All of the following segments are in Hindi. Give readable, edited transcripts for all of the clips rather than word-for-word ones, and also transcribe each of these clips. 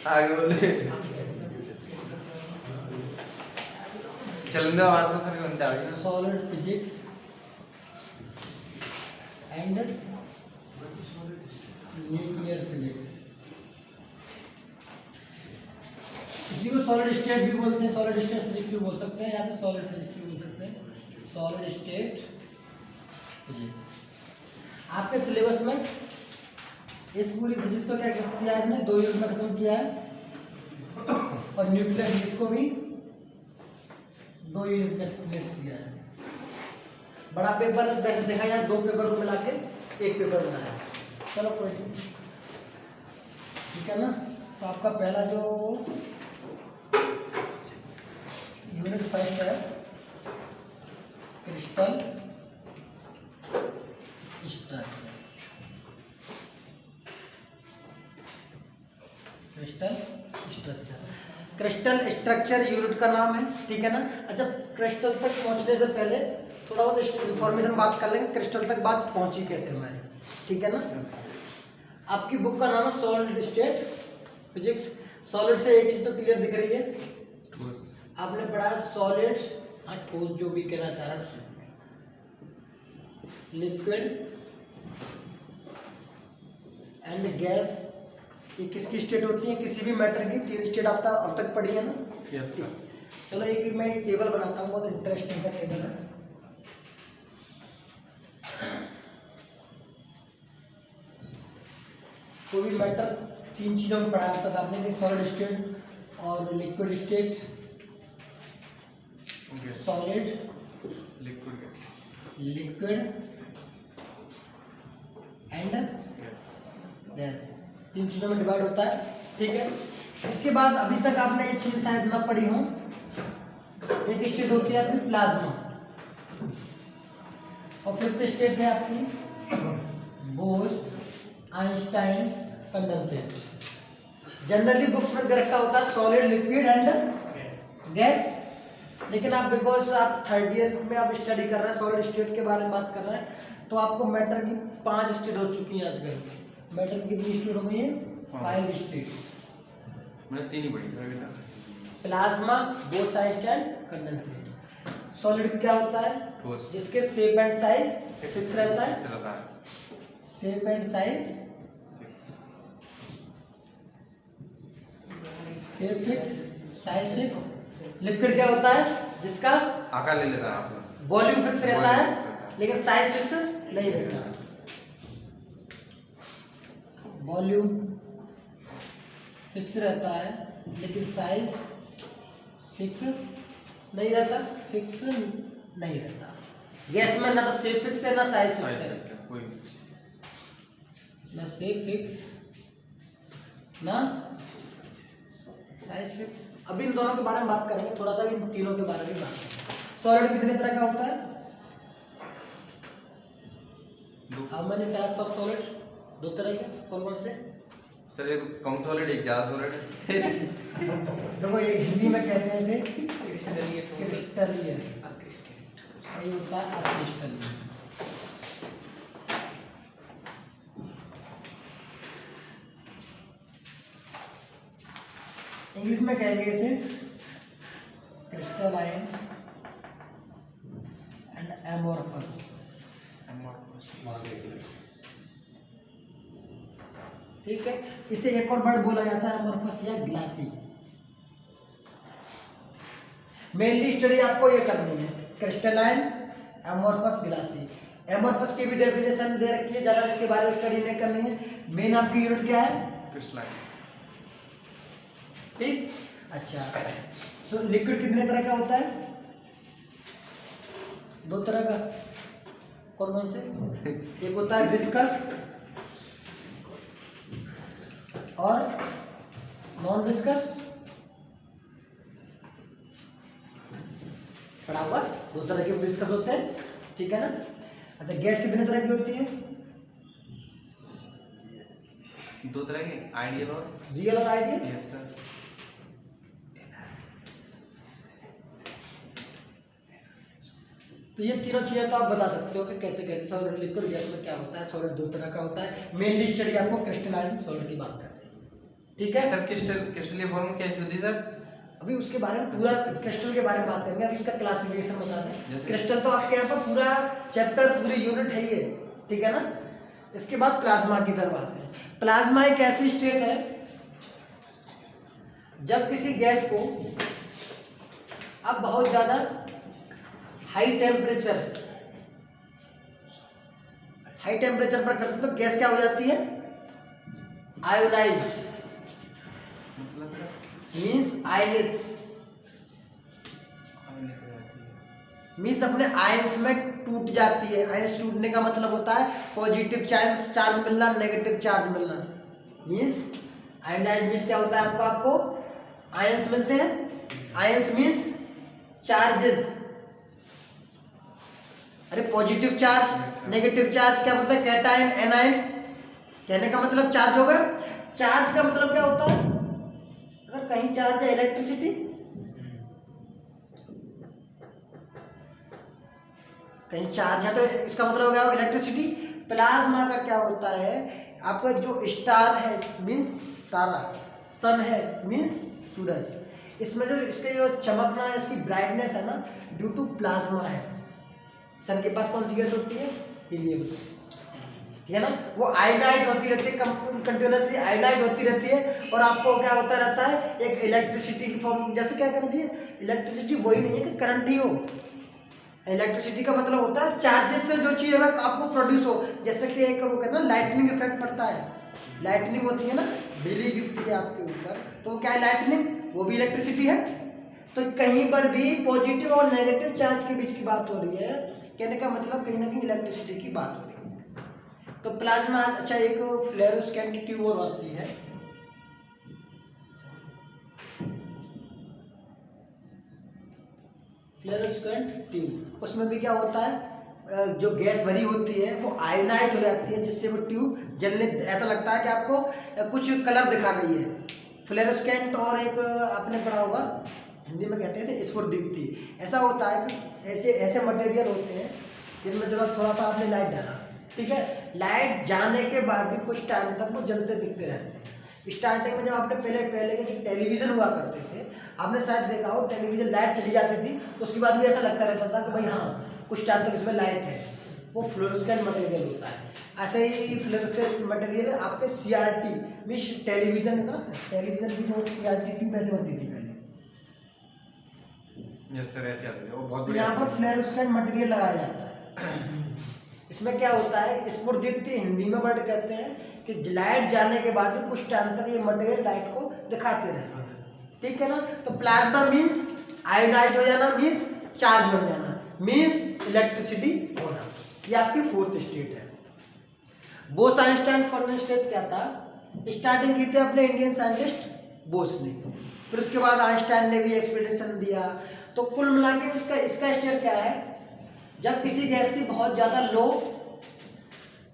आगे बोले चलने आवाज तो सर बनता है solid physics and nuclear physics. इसी को सॉलिड स्टेट भी बोलते हैं, सॉलिड स्टेट फिजिक्स भी बोल सकते हैं, या फिर सॉलिड फिजिक्स भी बोल सकते हैं, सॉलिड स्टेट फिजिक्स। आपके सिलेबस में इस पूरी फिजिक्स को क्या किया है, इसने 2 यूनिट में खत्म किया है और न्यूक्लियर फिजिक्स को भी 2 यूनिट में फिनिश किया है। बड़ा पेपर वैसे देखा जाए 2 पेपर को मिला के 1 पेपर बनाया है। चलो कोई नहीं, ठीक है ना। तो आपका पहला जो यूनिट फर्स्ट है crystal structure. Crystal structure, crystal structure unit का नाम है, ठीक है ना। अच्छा, क्रिस्टल तक पहुंचने से पहले थोड़ा बहुत इंफॉर्मेशन बात कर लेंगे, क्रिस्टल तक बात पहुंची कैसे हमारी, ठीक है ना। आपकी बुक का नाम है सॉलिड स्टेट फिजिक्स। सॉलिड से एक चीज तो क्लियर दिख रही है, आपने पढ़ा सॉलिड, ठोस जो भी कहना चाह रहा है, लिक्विड एंड गैस। ये किसकी स्टेट होती है, किसी भी मैटर की 3 स्टेट आप अब तक पढ़ी है ना। Yes sir. चलो एक मैं टेबल बनाता हूँ, बहुत इंटरेस्टिंग का टेबल है। कोई भी मैटर 3 चीजों में पढ़ा अब तक आपने, सॉलिड स्टेट और liquid state, solid liquid and gas, 3 चीजों में डिवाइड होता है, ठीक है। इसके बाद अभी तक आपने ये चीज शायद ना पढ़ी हो, एक स्टेट होती है आपकी प्लाज्मा, और फिफ्थ स्टेट है आपकी Bose Einstein condensate. Generally books में दे रखा होता है सॉलिड लिक्विड एंड गैस, लेकिन आप बिकॉज आप 3rd ईयर में आप स्टडी कर रहे हैं, सॉलिड स्टेट के बारे में बात कर रहे हैं, तो आपको मैटर की 5 स्टेट हो चुकी हैं आजकल। मैटर की कितनी स्टेट हो गई है, 5 स्टेट। मैंने 3 ही पढ़ी थी अभी तक। Plasma, Bose Einstein condensate. Solid क्या होता है, ठोस, जिसके शेप एंड साइज फिक्स रहता है, फिक्स रहता है, shape and size shape fix, size fix. Liquid क्या होता है, जिसका आकार ले लेता है आप, वॉल्यूम फिक्स रहता Volume है fix रहता है। लेकिन साइज फिक्स नहीं रहता। वॉल्यूम फिक्स रहता है लेकिन साइज फिक्स नहीं रहता, फिक्स नहीं रहता। गैस में ना तो शेप फिक्स है ना साइज फिक्स है, कोई ना शेप फिक्स ना साइज फिक्स। अभी इन दोनों के बारे में बात करेंगे, थोड़ा सा भी इन तीनों के बारे में बात करेंगे। सॉलिड कितने तरह का होता है, how many types of solid, 2 तरह के, कौन कौन से। सर, एक कम सॉलिड, एक ज्यादा सॉलिड है। देखो ये हिंदी में कहते हैं इसे क्रिस्टलीय, सही होता है अक्रिस्टलीय। इंग्लिश में कहेंगे इसे क्रिस्टलाइन एंड एमोर्फस। ठीक है, इसे एक और वर्ड बोला जाता है एमोर्फस या ग्लासी। मेनली स्टडी आपको ये करनी है, क्रिस्टलाइन, एमोर्फस, ग्लासी। एमोर्फस की भी डेफिनेशन दे रखी है, ज्यादा इसके बारे में स्टडी नहीं करनी है। मेन आपकी यूनिट क्या है, क्रिस्टलाइन। ठीक, अच्छा। सो लिक्विड कितने तरह का होता है, 2 तरह का, कौन कौन से। एक होता है विस्कस और नॉन विस्कस, पढ़ा हुआ। 2 तरह के विस्कस होते हैं, ठीक है ना। अच्छा, गैस कितने तरह की होती है, दो तरह के, आइडियल और रियल और आइडियल। Yes sir. तो ये तीनों चीजें तो आप बता सकते हो कि कैसे कैसे सॉलिड लिक्विड गैस में क्या होता है। सॉलिड दो तरह का होता है, मेनली स्टडी आपको क्रिस्टलाइन सॉलिड की बात करते हैं, ठीक है सर क्रिस्टलीय फॉर्म कैसी होती है सर? अभी उसके बारे में पूरा क्रिस्टल के बारे में बात करेंगे। अभी इसका क्लासिफिकेशन बता दें। जैसे? क्रिस्टल तो आपके यहाँ पर पूरा चैप्टर पूरी यूनिट है ये, ठीक है ना। इसके बाद प्लाज्मा की तरफ आते हैं। प्लाज्मा एक ऐसी स्टेट है जब किसी गैस को आप बहुत ज्यादा हाई टेम्परेचर पर करते हैं तो गैस क्या हो जाती है, आयोनाइज्ड, मतलब मींस आयनित, मींस अपने आयंस में टूट जाती है। आयंस टूटने का मतलब होता है पॉजिटिव चार्ज मिलना, नेगेटिव चार्ज मिलना। मींस आयोनाइज्ड मींस क्या होता है, आपको आयंस मिलते हैं। Ions means charges. अरे पॉजिटिव चार्ज, नेगेटिव चार्ज क्या बोलते हैं, कैटायन एनायन। कहने का मतलब चार्ज होगा। चार्ज का मतलब क्या होता है, अगर कहीं चार्ज है इलेक्ट्रिसिटी, कहीं चार्ज है तो इसका मतलब हो गया इलेक्ट्रिसिटी। प्लाज्मा का क्या होता है, आपका जो स्टार है मींस तारा, सन है मींस सूरज, इसमें जो इसके जो चमकना है, इसकी ब्राइटनेस है ना, ड्यू टू प्लाज्मा है। सन के पास कौन सी गैस होती है, हीलियम, ठीक है ना। वो आयोनाइड होती रहती है, कंटिन्यूअसली आयोनाइड होती रहती है। और आपको क्या होता रहता है, एक इलेक्ट्रिसिटी की फॉर्म, जैसे क्या करना चाहिए, इलेक्ट्रिसिटी वही नहीं है कि करंट ही हो। इलेक्ट्रिसिटी का मतलब होता है चार्जेस से जो चीज है आपको प्रोड्यूस हो। जैसे कि एक वो कहते हैं ना लाइटनिंग इफेक्ट पड़ता है, लाइटनिंग होती है ना, बिजली गिरती है आपके ऊपर, तो वो क्या है, लाइटनिंग, वो भी इलेक्ट्रिसिटी है। तो कहीं पर भी पॉजिटिव और नेगेटिव चार्ज के बीच की बात हो रही है, कहने का मतलब कहीं ना कहीं इलेक्ट्रिसिटी की बात हो रही है। तो प्लाज्मा, अच्छा एक फ्लोरोसेंट ट्यूब और आती है, फ्लोरोसेंट ट्यूब, उसमें भी क्या होता है, जो गैस भरी होती है वो आयोनाइज हो जाती है, जिससे वो ट्यूब जलने, ऐसा लगता है कि आपको कुछ कलर दिखा रही है। फ्लोरोसेंट और एक आपने पढ़ा होगा, हिंदी में कहते थे स्फुरदीप्ति। ऐसा होता है कि ऐसे ऐसे मटेरियल होते हैं जिनमें जब थोड़ा सा आपने लाइट डाला, ठीक है, लाइट जाने के बाद भी कुछ टाइम तक वो जलते दिखते रहते हैं। स्टार्टिंग में जब आपने पहले के जो टेलीविजन हुआ करते थे, आपने शायद देखा हो, टेलीविजन लाइट चली जाती थी, उसके बाद भी ऐसा लगता रहता था कि भाई हाँ कुछ टाइम तक इसमें लाइट है, वो फ्लोरोसेंट मटेरियल होता है। ऐसे ही फ्लोरोसेंट मटेरियल आपके CRT मींस टेलीविजन, टेलीविजन की जो CRT ट्यूब ऐसे बनती थी पहले, यस सर, ऐसे आते हैं वो बहुत तो बढ़िया। यहाँ पर फ्लोरोसेंट मटेरियल लगाया जाता है। इसमें क्या होता है, स्फुरदीप्ति हिंदी में वर्ड कहते हैं कि लाइट जाने के बाद भी कुछ टाइम तक ये मटेरियल लाइट को दिखाते रहते हैं, ठीक है ना। तो प्लाज्मा मींस आयोनाइज हो जाना, मींस चार्ज बन जाना, मींस इलेक्ट्रिसिटी होना। ये आपकी फोर्थ स्टेट है। बोस आइंस्टाइन फर्स्ट स्टेट क्या था, स्टार्टिंग की थी अपने इंडियन साइंटिस्ट बोस ने, फिर उसके बाद आइंस्टाइन ने भी एक्सपेडिशन दिया। तो कुल मिला के इसका स्टेट क्या है, जब किसी गैस की बहुत ज्यादा लो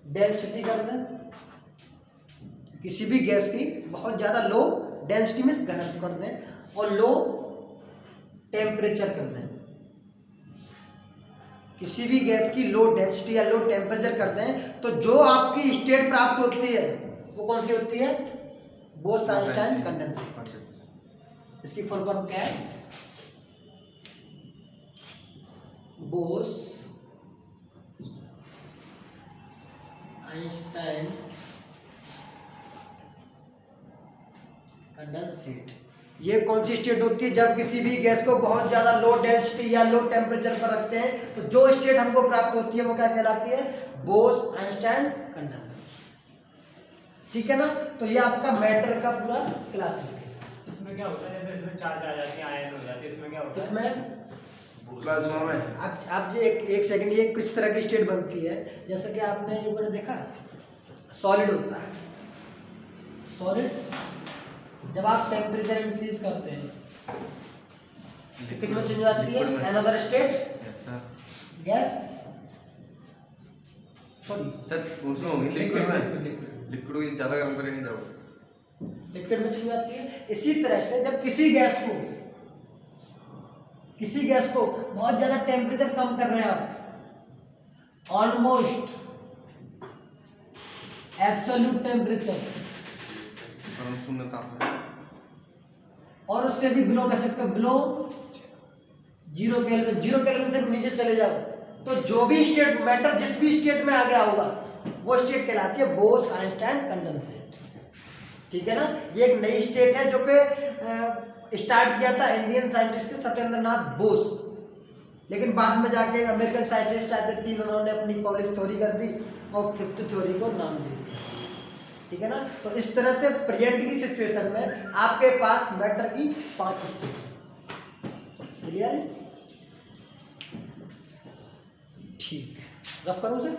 डेंसिटी कर दें, किसी भी गैस की बहुत ज्यादा लो डेंसिटी में घनत्व कर दें और लो टेम्परेचर कर दें, किसी भी गैस की लो डेंसिटी या लो टेम्परेचर कर दें, तो जो आपकी स्टेट प्राप्त होती है वो कौन सी होती है, बोस आइंस्टाइन कंडेंसेट। इसकी फुल फॉर्म क्या है, बोस आइंस्टाइन कंडेंसेट। ये कौन सी स्टेट होती है, जब किसी भी गैस को बहुत ज्यादा लो डेंसिटी या लो टेम्परेचर पर रखते हैं, तो जो स्टेट हमको प्राप्त होती है वो क्या कहलाती है, बोस आइंस्टाइन कंडेंसेट, ठीक है ना। तो ये आपका मैटर का पूरा क्लासिफिकेशन। इसमें क्या होता है, जैसे इसमें चार्ज आ जाती है, आयन हो जाती है, इसमें क्या होता है, इसमें प्लाज्मा में आप एक सेकंड, ये किस तरह की स्टेट बनती है, जैसे कि आपने ये बोले देखा, सॉलिड होता है, सॉलिड जब आप टेम्परेचर इंक्रीज करते हैं तो किस में चेंज हो जाती है, another state, yes sir. Gas, sorry sir उसमें होगी लिक्विड में। लिक्विड लिक्विड को ज़्यादा गर्म करेंगे जाओगे। लिक्विड में चली जाती है। इसी तरह से जब किसी गैस को बहुत ज्यादा टेम्परेचर कम कर रहे हैं आप, ऑलमोस्ट एब्सोल्यूट टेम्परेचर और शून्य तापमान, और उससे भी बिलो कर सकते हो, बिलो 0 केल्विन, 0 केल्विन से नीचे चले जाओ तो जो भी स्टेट मैटर जिस भी स्टेट में आ गया होगा वो स्टेट कहलाती है बोस आइंस्टाइन कंडेंसेट। ठीक है ना। ये एक नई स्टेट है जो कि स्टार्ट किया था इंडियन साइंटिस्ट थे सत्येंद्र नाथ बोस, लेकिन बाद में जाके अमेरिकन साइंटिस्ट आए थे 3, उन्होंने अपनी पॉलिश थ्योरी कर दी और 5th थ्योरी को नाम दे दिया। ठीक है ना। तो इस तरह से प्रेजेंट की सिचुएशन में आपके पास मैटर की 5 स्टेट। क्लियर? ठीक, रफ करूं सर?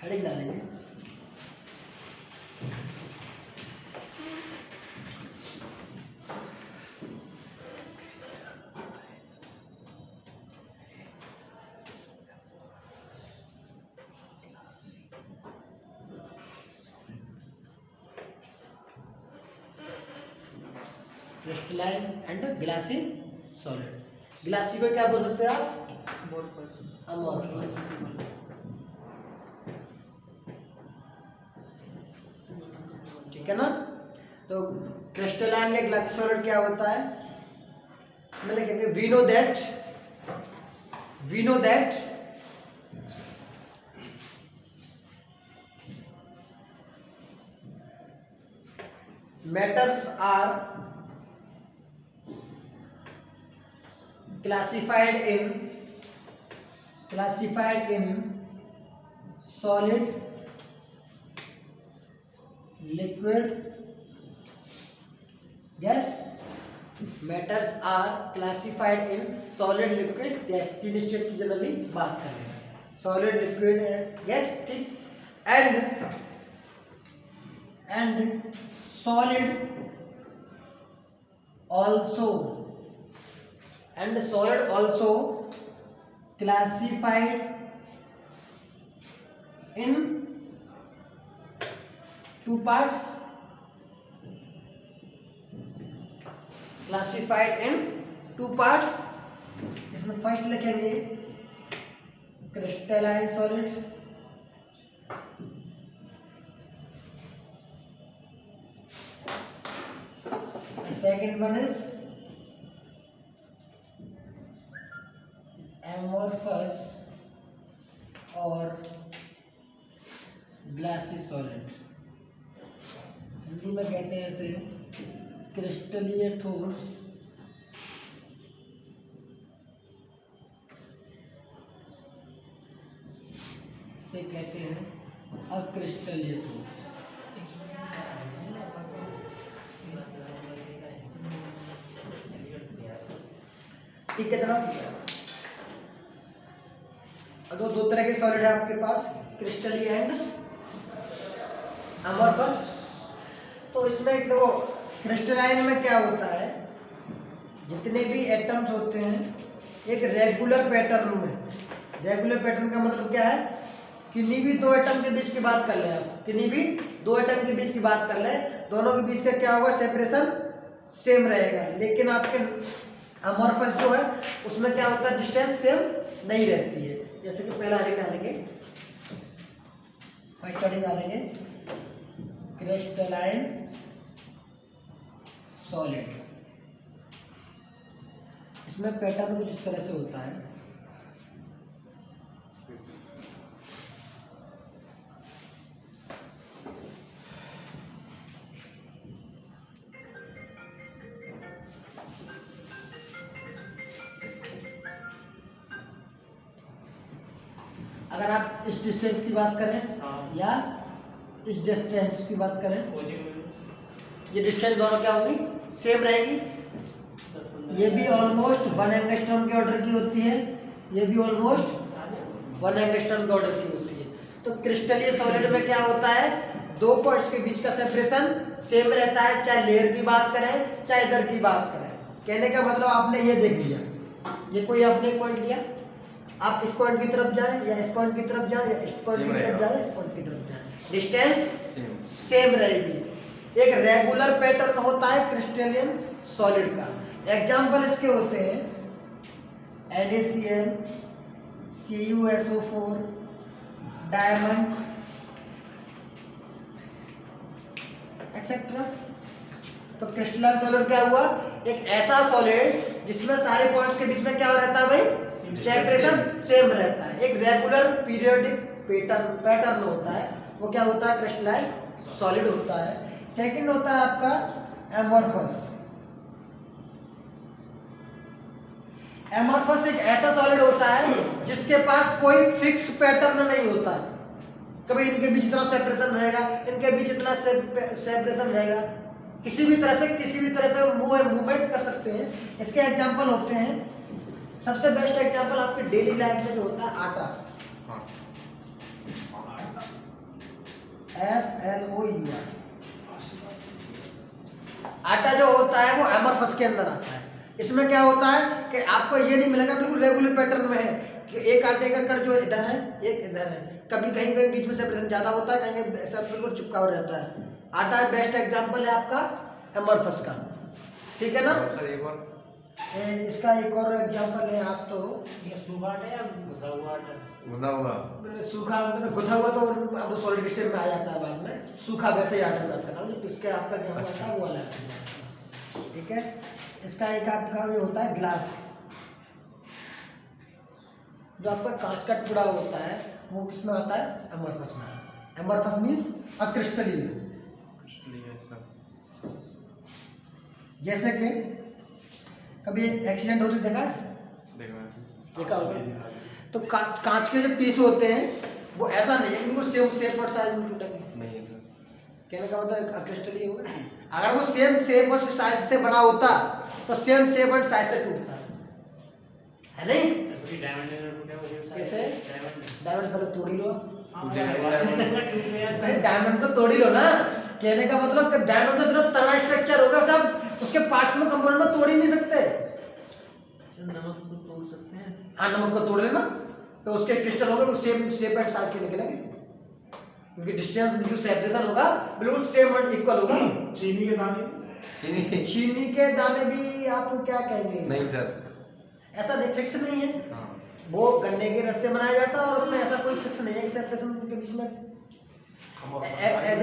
हेडिंग डालेंगे। Crystalline and glassy solid. Glassy को क्या बोल सकते हैं आप? अमोर्फस। ठीक है ना। तो क्रिस्टलाइन या ग्लासी सॉलिड क्या होता है? इसमें लिखेंगे we know that matters are classified in solid, liquid, gas. Matters are classified in solid, liquid, gas. 3 state की जनरली बात कर रहे हैं, सॉलिड, लिक्विड, गैस। ठीक। and solid also classified in 2 parts, इसमें फर्स्ट लिखेंगे crystalline solid, second one is amorphous और ग्लासी सॉलिड। हिंदी में कहते हैं इसे क्रिस्टलीय ठोस से कहते हैं अक्रिस्टलीय ठोस। ठीक है जनाब। दो तरह के सॉलिड है आपके पास, क्रिस्टलीय एंड अमोर्फस। तो इसमें देखो क्रिस्टलाइन में क्या होता है, जितने भी एटम्स होते हैं एक रेगुलर पैटर्न में। रेगुलर पैटर्न का मतलब क्या है? किन्हीं भी 2 एटम के बीच की बात कर ले आप, किन्हीं भी 2 एटम के बीच की बात कर ले, दोनों के बीच का क्या होगा? सेपरेशन सेम रहेगा। लेकिन आपके अमोर्फस जो है उसमें क्या होता है? डिस्टेंस सेम नहीं रहती है। जैसे कि पहला हेडिंग डालेंगे, फर्स्ट हेडिंग डालेंगे क्रिस्टलाइन सॉलिड। इसमें पैटर्न कुछ इस तरह से होता है। अगर आप इस डिस्टेंस की बात करें या इस डिस्टेंस की बात करें, ये डिस्टेंस दोनों क्या होगी? सेम रहेगी। ये भी ऑलमोस्ट 1 एंगस्ट्रॉम के ऑर्डर की होती है, ये भी ऑलमोस्ट 1 एंगस्ट्रॉम की ऑर्डर की होती है। तो क्रिस्टलीय सॉलिड में क्या होता है, दो पॉइंट्स के बीच का सेपरेशन सेम रहता है, चाहे लेयर की बात करें चाहे इधर की बात करें। कहने का मतलब आपने ये देख लिया, ये कोई आपने पॉइंट लिया, आप इस पॉइंट की तरफ जाए या इस पॉइंट की तरफ जाए या इस पॉइंट की तरफ जाए, इस पॉइंट की तरफ जाए, डिस्टेंस सेम रहेगी। एक रेगुलर पैटर्न होता है क्रिस्टलियन सॉलिड का। एग्जांपल इसके होते हैं NaCl, CuSO4, डायमंड एक्सेट्रा। तो क्रिस्टलाइन सॉलिड क्या हुआ, एक ऐसा सॉलिड जिसमें सारे पॉइंट्स के बीच में क्या रहता है भाई, सेपरेशन सेम रहता है। एक रेगुलर पीरियोडिक पैटर्न होता है, वो क्या होता है, क्रिस्टलाइन सॉलिड होता है। सेकंड होता है आपका एमोर्फस। एमोर्फस एक ऐसा सॉलिड होता है जिसके पास कोई फिक्स पैटर्न नहीं होता। कभी इनके बीच इतना सेपरेशन रहेगा, इनके बीच इतना सेपरेशन रहेगा, किसी भी तरह से मूवमेंट कर सकते हैं। इसके एग्जांपल होते हैं, सबसे बेस्ट एग्जांपल आपके डेली लाइफ में जो होता है आटा, FLOUR। आटा जो होता है वो एमोर्फस के अंदर आता है। इसमें क्या होता है कि आपको ये नहीं मिलेगा बिल्कुल रेगुलर पैटर्न में है कि एक आटे का कण जो इधर है एक इधर है, कभी कहीं कहीं बीच में सेपरेशन ज्यादा होता है, कहीं कहीं ऐसा बिल्कुल चिपका हुआ रहता है। आटा बेस्ट एग्जांपल है आपका एमोर्फस का, ठीक है ना। सर एक और इसका एक और एग्जांपल है, आप तो ये सूखा आटा या गुथा हुआ आटा? गुदा हुआ सूखा मतलब गुथा हुआ तो अब सॉलिड स्टेट में आ जाता है बाद में, सूखा वैसे ही आटा बात कर रहा हूँ, इसके आपका गेहूं आता है वो वाला, ठीक है। इसका एक आपका भी होता है ग्लास, जो आपका कांच का टुकड़ा होता है वो किसमें आता है, एमोर्फस में। एमोर्फस मींस अक्रिस्टलीय। जैसे कि कभी एक्सीडेंट होते देखा होगा, तो कांच के जो पीस होते हैं वो ऐसा नहीं है कि वो सेम शेप और साइज में टूटेंगे, नहीं है कहने का मतलब अक्रिस्टलीय होगा। अगर वो सेम शेप और साइज से बना होता तो सेम शेप और साइज से टूटता है नहीं। कैसे? डायमंड पहले तोड़ ही लो, डायमंड को तोड़ ही लो ना। कहने का मतलब कि डायमंड का इतना तगड़ा स्ट्रक्चर होगा, सब उसके पार्ट्स में कंपोनेंट में तोड़ ही नहीं सकते। नमक तो तोड़ सकते हैं। हाँ, नमक को तोड़ लेना तो उसके क्रिस्टल होंगे वो सेम शेप एंड साइज के निकलेंगे, क्योंकि डिस्टेंस जो सेपरेशन होगा बिल्कुल सेम एंड इक्वल होगा। चीनी के दाने, चीनी के दाने भी आप क्या कहेंगे, नहीं सर, ऐसा फिक्स नहीं है। हाँ वो गन्ने के रस से बनाया जाता है और उसमें ऐसा कोई फिक्स नहीं है कि सेपरेशन के बीच में।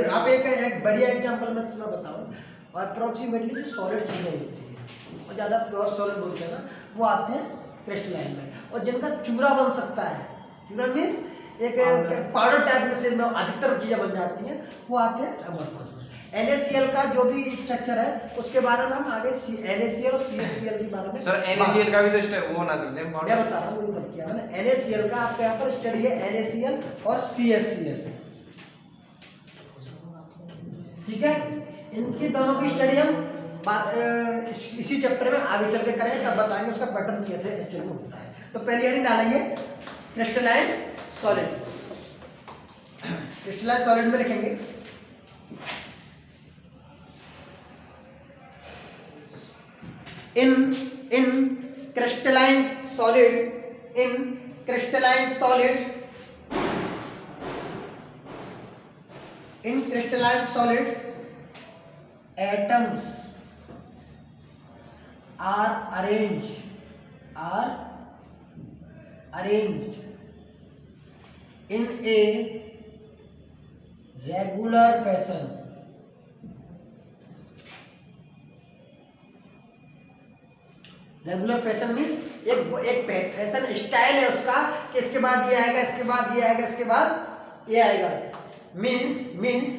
आप एक बढ़िया एग्जांपल मैं तुम्हें बताऊं, अप्रोक्सीमेटली जो सॉलिड चीजें होती है और ज़्यादा प्योर सॉलिड बोलते हैं ना, वो आते हैं क्रिस्टलाइन में, और जिनका चूरा बन सकता है, चूरा मीन्स एक पाउडर टाइप में से अधिकतर चीजें बन जाती हैं, वो आते हैं एमोर्फस में। NaCl का जो भी स्ट्रक्चर है उसके बारे में हम आगे NaCl और CaCl के बारे में सर NaCl का भी तो वो बना सकते हैं, मैं बता रहा हूँ तब क्या है। NaCl का आपके यहाँ पर स्टडी है NaCl और CaCl, ठीक है। इनकी दोनों की स्टडी हम बात इसी चैप्टर में आगे चल के करेंगे, तब बताएंगे उसका पैटर्न कैसे एक्चुअली में होता है। तो पहली हेडिंग डालेंगे क्रिस्टलाइन सॉलिड। क्रिस्टलाइन सॉलिड में लिखेंगे in crystalline solid, in crystalline solid, in crystalline solid atoms are arranged in a regular fashion. Regular fashion means एक फैशन स्टाइल है उसका कि इसके बाद ये आएगा, इसके बाद ये आएगा, इसके बाद ये आएगा। Means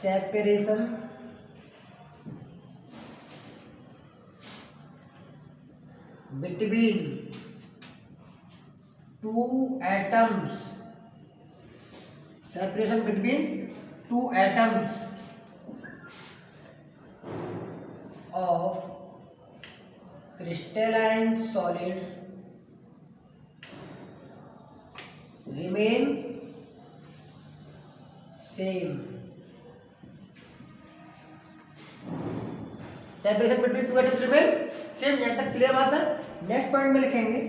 separation between two atoms, separation between two atoms of crystal crystalline solid remain same. Separation between two atoms remain same. यहाँ तक क्लियर बात है. नेक्स्ट पॉइंट में लिखेंगे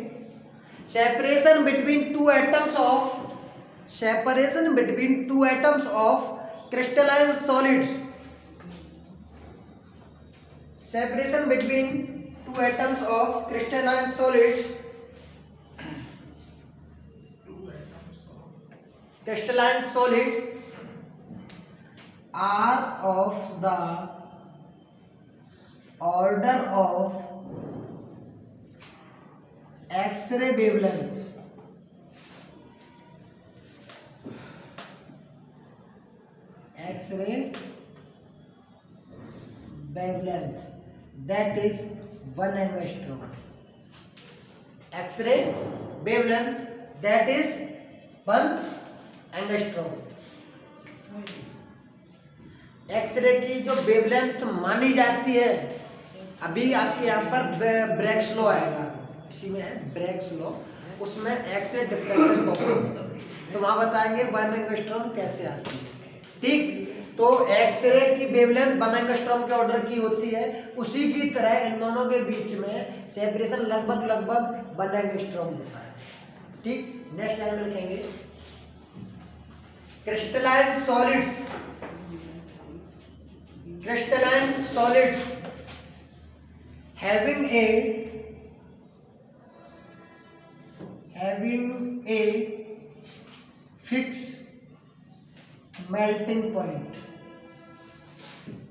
separation between two atoms of crystalline solids. Separation between two atoms of crystalline solids. Crystalline solid are of the order of X-ray wavelength. X-ray wavelength that is 1 angstrom. X-ray wavelength that is 1 angstrom. X ray की जो वेवलेंथ मानी जाती है, अभी आपके यहाँ पर ब्रैग्स लॉ आएगा, इसी में है ब्रैग्स लॉ, उसमें एक्सरे डिफ्रैक्शन प्रॉपर्टी, तो वहाँ बताएंगे 1 एंगस्ट्रॉम कैसे आती है. ठीक, तो एक्सरे की वेवलेंथ 1 एंगस्ट्रॉम के ऑर्डर की होती है. उसी की तरह इन दोनों के बीच में सेपरेशन लगभग 1 एंगस्ट्रॉम होता है. ठीक, नेक्स्ट लाइन में लिखेंगे crystalline solids having a fixed melting point.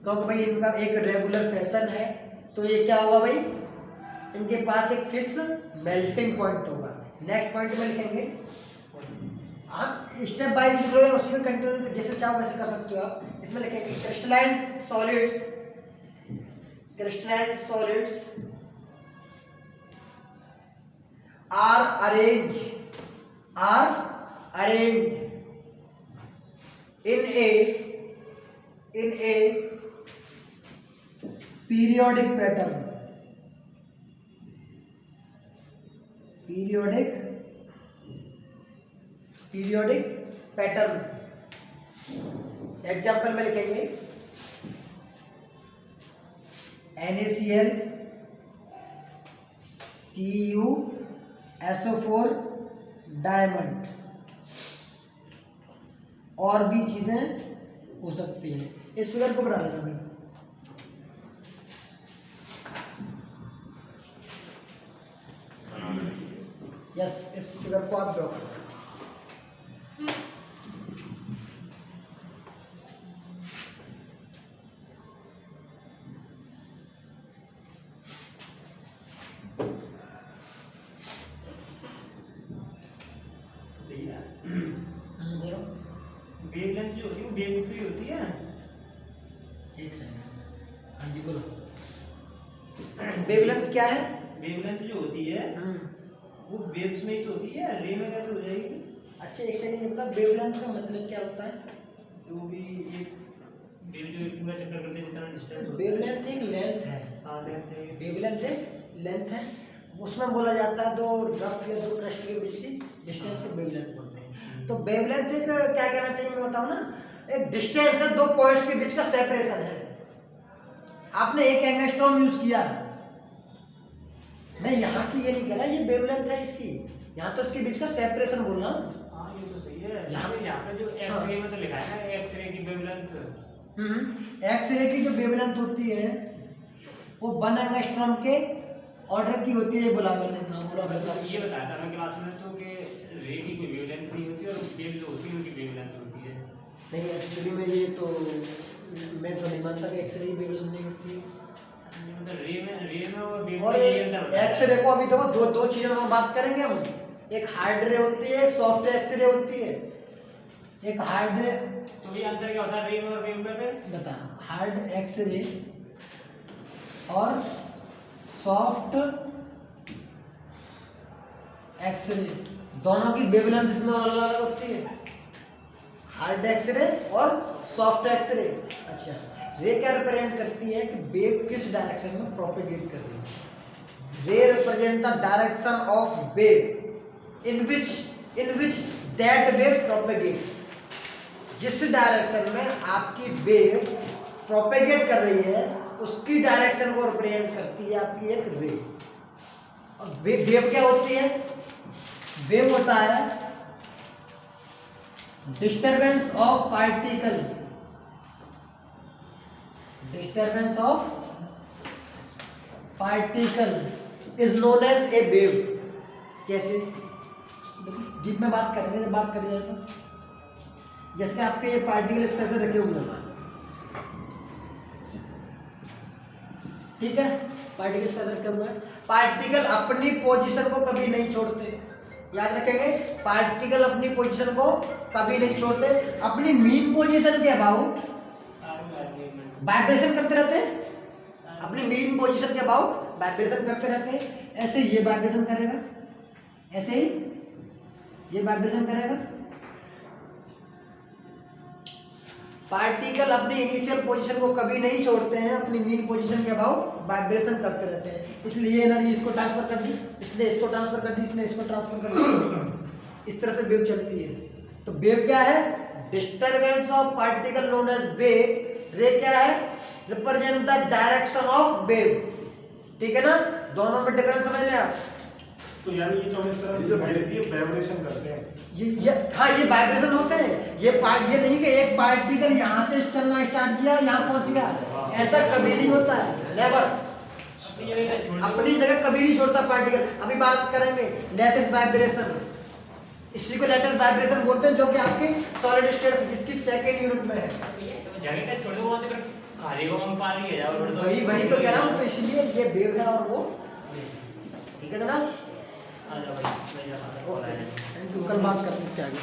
क्योंकि भाई इनका एक रेगुलर फैशन है, तो ये क्या होगा भाई, इनके पास एक फिक्स मेल्टिंग पॉइंट होगा. नेक्स्ट पॉइंट में लिखेंगे, आप स्टेप बाय लिख रहे हो, उसी में कंटिन्यू जैसे चाहो वैसे कर सकते हो आप. इसमें लिखेंगे crystalline solids are arranged in a periodic pattern. Example में लिखेंगे NaCl, Cu, SO4, डायमंड, और भी चीजें हो सकती हैं. इस फिगर को बना लेना भाई. यस, इस फिगर को आप ड्रॉ करो. वेवलेंथ जो होती है वो वेव फ्री होती है. एक सेकंड, हाँ जी बोलो. वेवलेंथ क्या है? वेवलेंथ जो होती है वो वेव्स में ही तो होती है, रे में कैसे हो जाएगी? अच्छा एक सेकंड, ये मतलब वेवलेंथ का मतलब क्या होता है? जो भी एक वेव जो पूरा चक्कर करते हैं जितना डिस्टेंस होता है. वेवलेंथ एक लेंथ है. हाँ, लेंथ है. वेवलेंथ एक लेंथ है, उसमें बोला जाता है दो रफ या दो क्रस्ट के बीच की डिस्टेंस को वेवलेंथ बोलते हैं. तो वेवलेंथ एक क्या कहना चाहिए मैं बताऊं ना, एक डिस्टेंस है, दो पॉइंट्स के बीच का सेपरेशन है. आपने एक एंगस्ट्रॉम यूज किया, मैं यहाँ की ये नहीं कह रहा ये वेवलेंथ है इसकी, यहाँ तो इसके बीच का सेपरेशन बोल रहा हूँ. हाँ, ये तो सही है. यहाँ पे जो एक्सरे में तो लिखा है ना, एक्सरे की वेवलेंथ. एक्सरे की जो वेवलेंथ होती है वो 1 एंगस्ट्रॉम के ऑर्डर की होती है, ये बोला मैंने. हाँ बोला बता. ये बताया था मैं क्लास में तो कि रे की कोई वेवलेंथ नहीं होती और वेव जो होती है उनकी वेवलेंथ होती है. नहीं, एक्चुअली में ये तो मैं तो नहीं मानता कि एक्सरे की वेवलेंथ नहीं होती है. मतलब रे में और वेव और में ये अंतर होता है. एक्सरे को अभी देखो दो चीजों में बात करेंगे हम. एक हार्ड रे होती है, सॉफ्ट एक्सरे होती है. एक हार्ड रे, तो ये अंतर क्या होता है रे में और वेव में? फिर बता. हार्ड एक्सरे और सॉफ्ट एक्सरे दोनों की वेवलेंथ इसमें अलग अलग होती है. हार्ड एक्सरे और सॉफ्ट एक्सरे. अच्छा, रे क्या रिप्रेजेंट करती है कि वेव किस डायरेक्शन में प्रोपेगेट कर रही है. रे represent the direction of wave in which that wave propagate, जिस डायरेक्शन में आपकी वेव प्रोपेगेट कर रही है उसकी डायरेक्शन को रिप्रेजेंट करती है आपकी एक रे। और वेव क्या होती है? वेव होता है disturbance of particle, disturbance of particle is known as a wave. कैसे? डीप में बात करेंगे, जब बात करेंगे तो जैसे आपके ये पार्टिकल इस तरह से रखे हुए हैं, ठीक है, पार्टिकल इस तरह रखे हुए हैं। पार्टिकल अपनी पोजीशन को कभी नहीं छोड़ते, याद रखेंगे, पार्टिकल अपनी पोजीशन को कभी नहीं छोड़ते, अपनी मीन पोजीशन के अबाउट वाइब्रेशन करते रहते हैं, अपनी मीन पोजीशन के अबाउट वाइब्रेशन करते रहते हैं। ऐसे ये वाइब्रेशन करेगा, ऐसे ही ये वाइब्रेशन करेगा। पार्टिकल अपनी इनिशियल पोजीशन को कभी नहीं छोड़ते हैं, अपनी मीन पोजीशन के अबाउट वाइब्रेशन करते रहते हैं। इसलिए ये एनर्जी इसको ट्रांसफर कर दी, इसने इसको ट्रांसफर कर दी, इसने इसको ट्रांसफर कर दी, इस तरह से वेव चलती है। तो वेव क्या है? Disturbance of particle known as wave. Ray क्या है? Represent the direction of wave. ठीक है ना, दोनों में डिफरेंस समझ लिया। तो यानी ये जो हम इस तरह से वाइब्रेशन करते हैं, ये हाँ, ये वाइब्रेशन होते हैं। ये नहीं कि एक पार्टिकल यहाँ से चलना स्टार्ट किया यहाँ पहुंच गया, ऐसा कभी नहीं होता है, नेवर। अपनी जगह कभी नहीं छोड़ता पार्टिकल। अभी बात करेंगे लैटिस वाइब्रेशन, इसी को लैटिस वाइब्रेशन बोलते हैं, जो कि आपकी सॉलिड स्टेट फिजिक्स की सेकंड यूनिट में है। वही तो कह रहा हूँ, तो इसलिए ये वेव है और वो, ठीक है ना। ओके, थैंक यू, कल बात करते हैं इसके आगे।